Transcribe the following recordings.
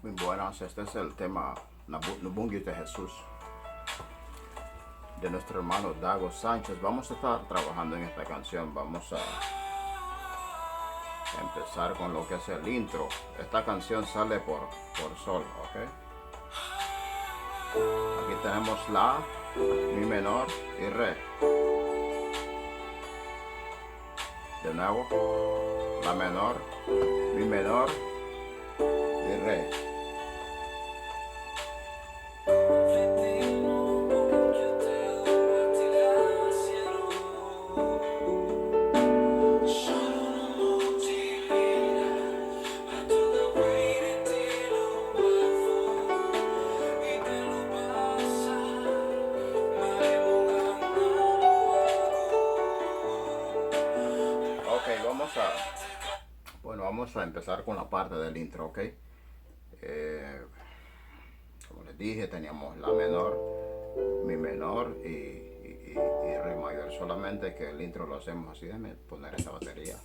Muy buenas, este es el tema Nubungi de Jesús de nuestro hermano Dago Sánchez. Vamos a estar trabajando en esta canción. Vamos a empezar con lo que es el intro. Esta canción sale por sol, ¿ok? Aquí tenemos la, mi menor y re. De nuevo, la menor, mi menor y re. Vamos a empezar con la parte del intro, ¿ok? Como les dije, teníamos la menor, mi menor y re mayor. Solamente que el intro lo hacemos así. Déjenme poner esta batería.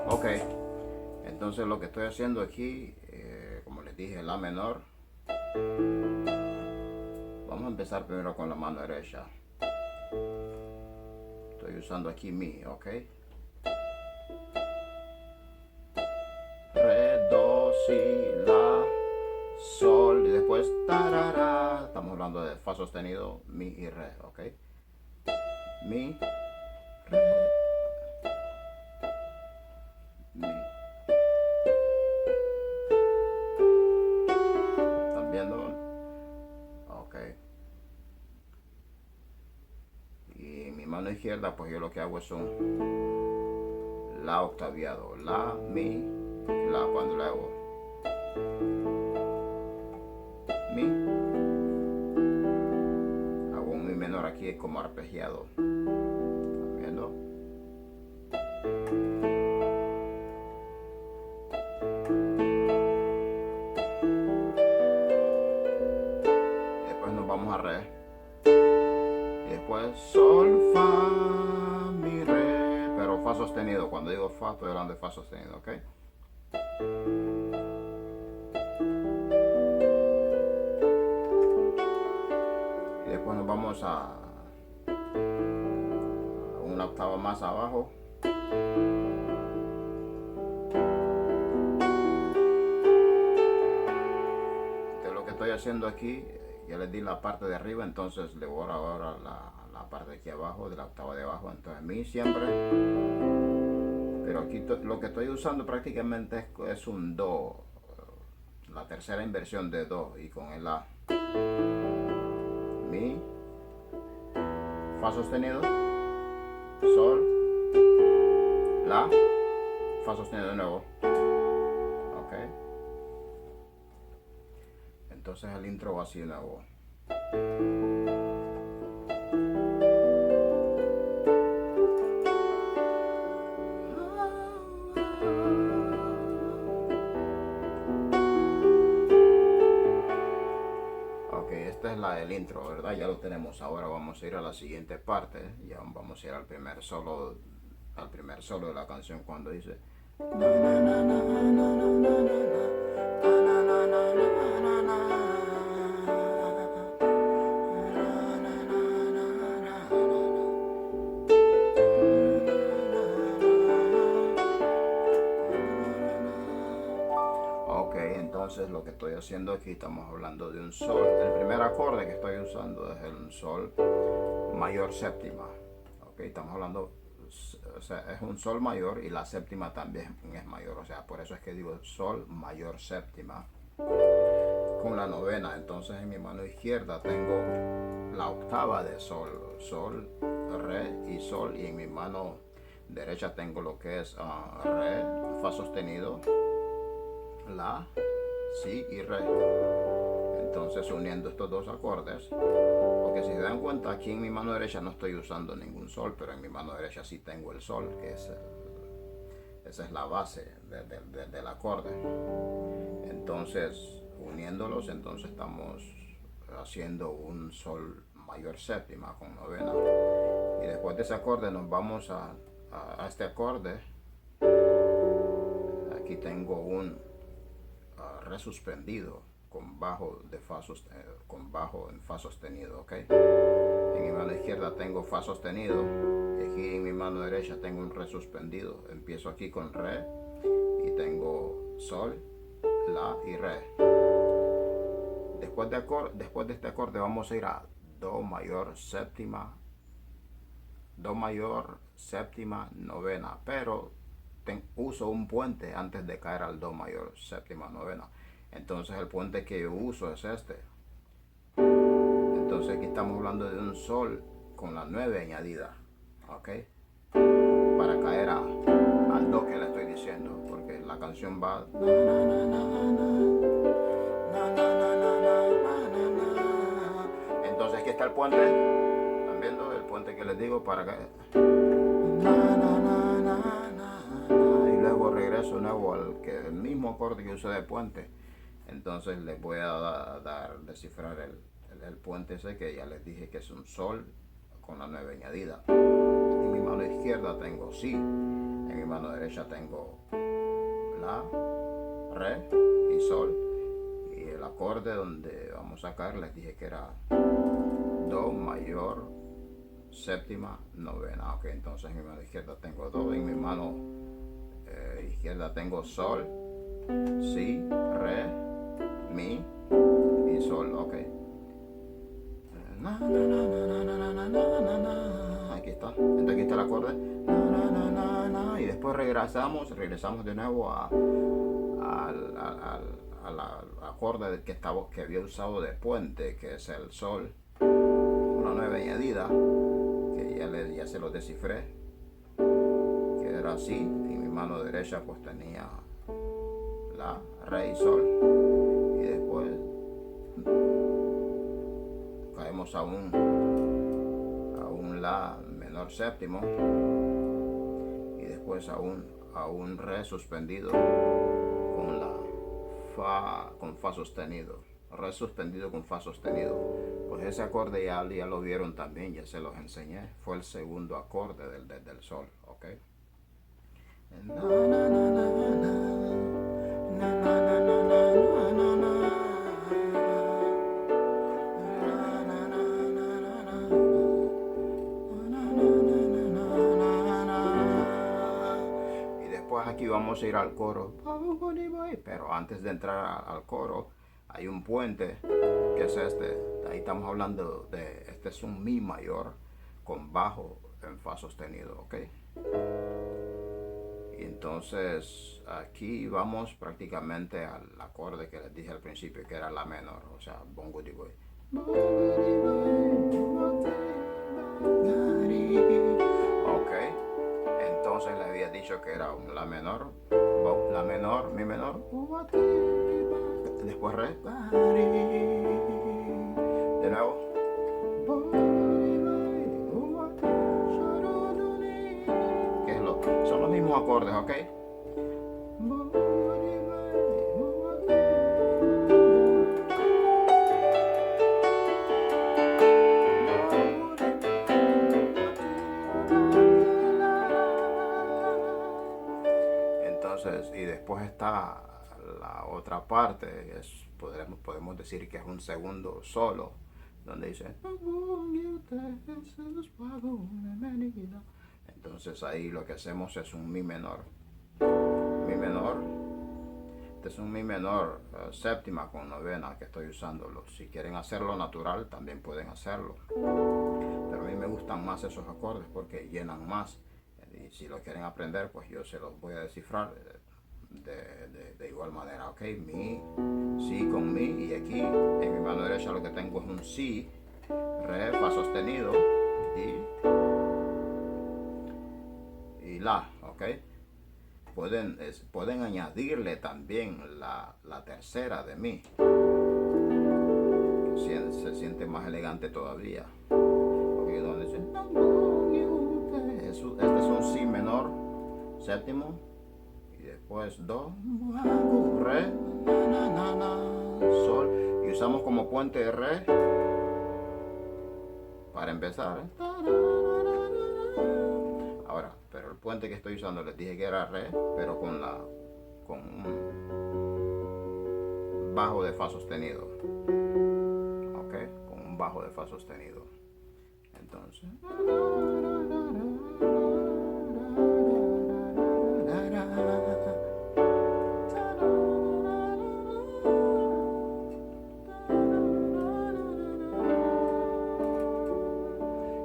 Ok, entonces lo que estoy haciendo aquí, como les dije, la menor. Vamos a empezar primero con la mano derecha. Estoy usando aquí mi, ok. Re, do, si, la, sol y después tarara. Estamos hablando de fa sostenido, mi y re, ok. Mi, re, mi. ¿Están viendo? Ok. Y mi mano izquierda, pues yo lo que hago es un la octaviado. La, mi, la cuando le hago mi. Hago un mi menor aquí como arpegiado. ¿Están viendo? Después nos vamos a re. Y después sol, fa, mi, re. Pero fa sostenido. Cuando digo fa, estoy hablando de fa sostenido, ¿ok? Y después nos vamos a una octava más abajo. De lo que estoy haciendo aquí, ya les di la parte de arriba, entonces le voy ahora la parte de aquí abajo, de la octava de abajo. Entonces mi siempre, pero aquí lo que estoy usando prácticamente es un do, la tercera inversión de do, y con el la, mi, fa sostenido, sol, la, fa sostenido de nuevo, ok. Entonces el intro va así de nuevo. Ok, esta es la del intro, ¿verdad? Ya lo tenemos. Ahora vamos a ir a la siguiente parte. Ya vamos a ir al primer solo de la canción cuando dice ok, entonces lo que estoy haciendo aquí, estamos hablando de un sol. El primer acorde que estoy usando es el sol mayor séptima. Ok, estamos hablando, o sea, es un sol mayor y la séptima también es mayor. O sea, por eso es que digo sol mayor séptima con la novena. Entonces en mi mano izquierda tengo la octava de sol, sol, re y sol. Y en mi mano derecha tengo lo que es re, fa sostenido, la, si y re. Entonces uniendo estos dos acordes, porque si se dan cuenta aquí en mi mano derecha no estoy usando ningún sol, pero en mi mano derecha sí tengo el sol, que es Esa es la base del acorde. Entonces, uniéndolos, entonces estamos haciendo un sol mayor séptima con novena. Y después de ese acorde nos vamos a este acorde. Aquí tengo un re suspendido con bajo de fa con bajo en fa sostenido, ¿ok? En mi mano izquierda tengo fa sostenido y aquí en mi mano derecha tengo un re suspendido. Empiezo aquí con re y tengo sol, la y re. Después de este acorde vamos a ir a do mayor séptima, novena, pero uso un puente antes de caer al do mayor séptima novena. Entonces el puente que yo uso es este. Entonces aquí estamos hablando de un sol con la 9 añadida, ¿ok? Para caer al do que le estoy diciendo, porque la canción va. Entonces aquí está el puente. ¿Están viendo? El puente que les digo para caer. Y luego regreso nuevo el mismo acorde que usé de puente. Entonces les voy a descifrar el puente ese que ya les dije que es un sol con la 9 añadida. En mi mano izquierda tengo si, en mi mano derecha tengo la, re y sol. Y el acorde donde vamos a caer les dije que era do mayor séptima novena. Ok, entonces en mi mano izquierda tengo do, en mi mano izquierda tengo sol, si, re, mi y sol. Ok, aquí está. Entonces aquí está el acorde. Y después regresamos de nuevo al acorde que había usado de puente, que es el sol, una 9 añadida, que ya se lo descifré, que era así. En mi mano derecha pues tenía la, re y sol. Y después caemos a un la menor séptimo y después a un re suspendido con la fa, con fa sostenido, re suspendido con fa sostenido. Pues ese acorde ya lo vieron también, ya se los enseñé, fue el segundo acorde del sol, ¿ok? Aquí vamos a ir al coro, pero antes de entrar al coro hay un puente que es este. Ahí estamos hablando de, este es un mi mayor con bajo en fa sostenido, ok. Y entonces aquí vamos prácticamente al acorde que les dije al principio, que era la menor, o sea, bongo di boy. Ok, entonces les había dicho que era la menor, mi menor, después re, de nuevo, que son los mismos acordes, ok. Entonces, y después está la otra parte, podemos decir que es un segundo solo, donde dice, entonces ahí lo que hacemos es un mi menor, este es un mi menor séptima con novena que estoy usándolo. Si quieren hacerlo natural también pueden hacerlo, pero a mí me gustan más esos acordes porque llenan más. Y si lo quieren aprender, pues yo se los voy a descifrar de igual manera, ok. Mi, si con mi, y aquí en mi mano derecha lo que tengo es un si, re, fa sostenido y la, ok. Pueden añadirle también la tercera de mi, que se siente más elegante todavía. Okay, donde dice, este es un si menor séptimo y después do, re, sol, y usamos como puente re para empezar. Ahora, pero el puente que estoy usando les dije que era re, pero con un bajo de fa sostenido, ok, con un bajo de fa sostenido. Entonces,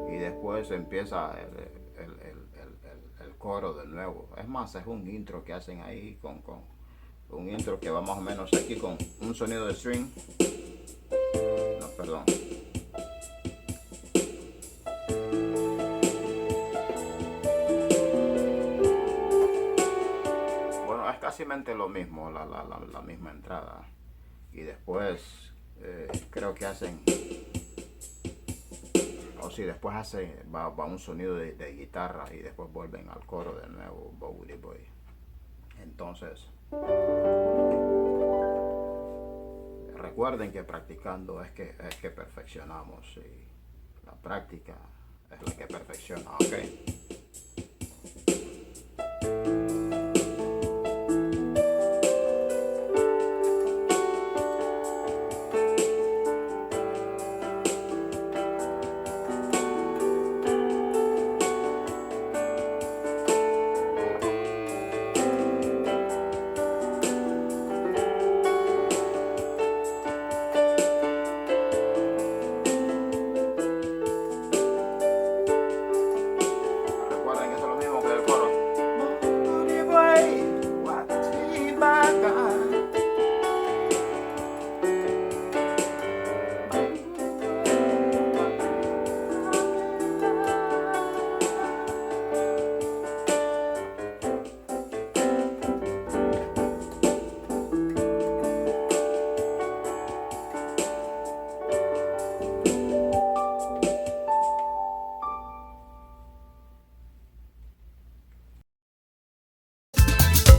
y después empieza el coro de nuevo. Es más, es un intro que hacen ahí con un intro que va más o menos aquí con un sonido de string. No, perdón. Bueno, es casi lo mismo, la misma entrada. Y después creo que hacen, o si después va un sonido de guitarra y después vuelven al coro de nuevo, Bowie Boy. Entonces, recuerden que practicando es que perfeccionamos, y la práctica es la que perfecciona, ¿ok?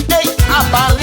Hey,